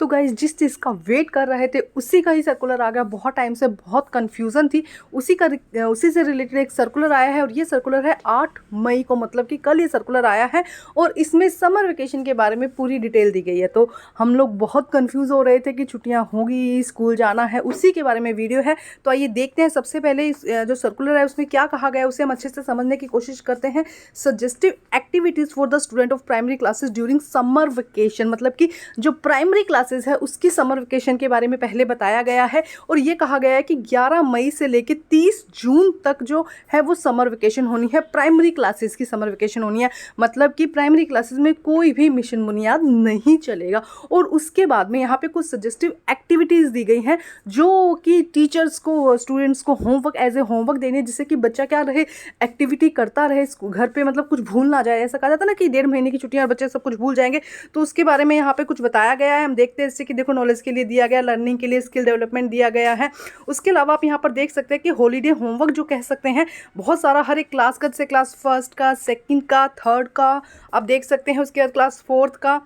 तो गाइज जिस चीज़ का वेट कर रहे थे उसी का ही सर्कुलर आ गया। बहुत टाइम से बहुत कन्फ्यूज़न थी, उसी से रिलेटेड एक सर्कुलर आया है और ये सर्कुलर है 8 मई को, मतलब कि कल ये सर्कुलर आया है और इसमें समर वेकेशन के बारे में पूरी डिटेल दी गई है। तो हम लोग बहुत कन्फ्यूज़ हो रहे थे कि छुट्टियाँ होंगी, स्कूल जाना है, उसी के बारे में वीडियो है। तो आइए देखते हैं सबसे पहले इस जो सर्कुलर है उसमें क्या कहा गया है, उसे हम अच्छे से समझने की कोशिश करते हैं। Suggestive activities for the student of primary classes during summer vacation, मतलब कि जो प्राइमरी क्लासेस है उसकी समर वेकेशन के बारे में पहले बताया गया है। और ये कहा गया है कि 11 मई से लेकर 30 जून तक जो है वो समर वेकेशन होनी है, प्राइमरी क्लासेस की समर वेकेशन होनी है। मतलब कि प्राइमरी क्लासेस में कोई भी मिशन बुनियाद नहीं चलेगा। और उसके बाद में यहाँ पे कुछ सजेस्टिव एक्टिविटीज़ दी गई हैं जो कि टीचर्स को, स्टूडेंट्स को होमवर्क एज ए होमवर्क देने, जिससे कि बच्चा क्या रहे, एक्टिविटी करता रहे घर पे, मतलब कुछ भूल ना जाए। ऐसा कहा जाता है ना कि 1.5 महीने की छुट्टियां और बच्चे सब कुछ भूल जाएंगे, तो उसके बारे में यहाँ पे कुछ बताया गया है। हम देखते हैं, जैसे कि देखो नॉलेज के लिए दिया गया, लर्निंग के लिए, स्किल डेवलपमेंट दिया गया है। उसके अलावा आप यहाँ पर देख सकते हैं कि हॉलीडे होमवर्क जो कह सकते हैं बहुत सारा, हर एक क्लास का, जैसे क्लास 1 का, 2 का, 3 का आप देख सकते हैं। उसके बाद क्लास 4 का,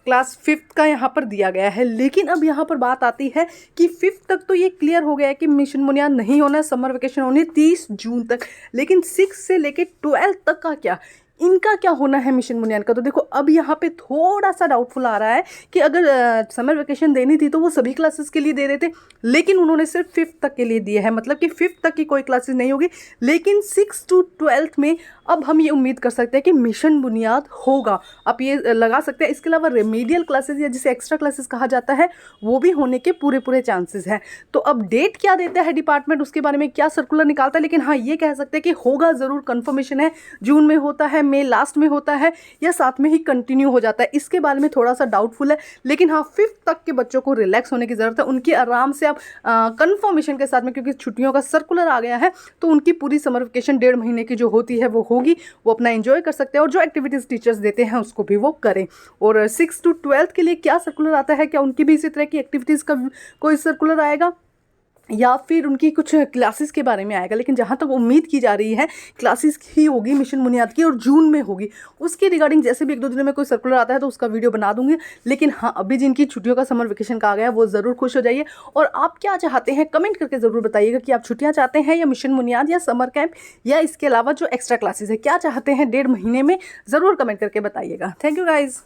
क्लास 5 का यहाँ पर दिया गया है। लेकिन अब यहाँ पर बात आती है कि 5 तक तो ये क्लियर हो गया है कि मिशन बुनियाद नहीं होना है, समर वेकेशन होनी है 30 जून तक। लेकिन 6 से लेके 12 तक का क्या, इनका क्या होना है मिशन बुनियाद का? तो देखो अब यहाँ पे थोड़ा सा डाउटफुल आ रहा है कि अगर समर वेकेशन देनी थी तो वो सभी क्लासेस के लिए दे रहे थे, लेकिन उन्होंने सिर्फ 5th तक के लिए दिए हैं, मतलब कि 5th तक की कोई क्लासेस नहीं होगी। लेकिन 6 to 12 में अब हम ये उम्मीद कर सकते हैं कि मिशन बुनियाद होगा, आप ये लगा सकते हैं। इसके अलावा रेमेडियल क्लासेस या जिसे एक्स्ट्रा क्लासेस कहा जाता है वो भी होने के पूरे चांसेस हैं। तो अब डेट क्या देता है डिपार्टमेंट, उसके बारे में क्या सर्कुलर निकालता है, लेकिन हाँ ये कह सकते हैं कि होगा ज़रूर, कन्फर्मेशन है। जून में होता है, मई लास्ट में होता है, या साथ में ही कंटिन्यू हो जाता है, इसके बारे में थोड़ा सा डाउटफुल है। लेकिन हाँ 5th तक के बच्चों को रिलैक्स होने की ज़रूरत है, उनकी आराम से अब कन्फर्मेशन के साथ में, क्योंकि छुट्टियों का सर्कुलर आ गया है तो उनकी पूरी समर वेकेशन 1.5 महीने की जो होती है वो होगी, वो अपना एंजॉय कर सकते हैं और जो एक्टिविटीज़ टीचर्स देते हैं उसको भी वो करें। और 6 to 12 के लिए क्या सर्कुलर आता है, क्या उनकी भी इसी तरह की एक्टिविटीज़ का कोई सर्कुलर आएगा या फिर उनकी कुछ क्लासेस के बारे में आएगा? लेकिन जहाँ तक उम्मीद की जा रही है क्लासेस ही होगी मिशन बुनियाद की और जून में होगी। उसके रिगार्डिंग जैसे भी 1-2 दिनों में कोई सर्कुलर आता है तो उसका वीडियो बना दूंगी। लेकिन हाँ अभी जिनकी छुट्टियों का समर वेकेशन का आ गया है वो ज़रूर खुश हो जाइए। और आप क्या चाहते हैं कमेंट करके ज़रूर बताइएगा कि आप छुट्टियाँ चाहते हैं या मिशन बुनियाद या समर कैंप या इसके अलावा जो एक्स्ट्रा क्लासेस है, क्या चाहते हैं 1.5 महीने में, ज़रूर कमेंट करके बताइएगा। Thank you guys.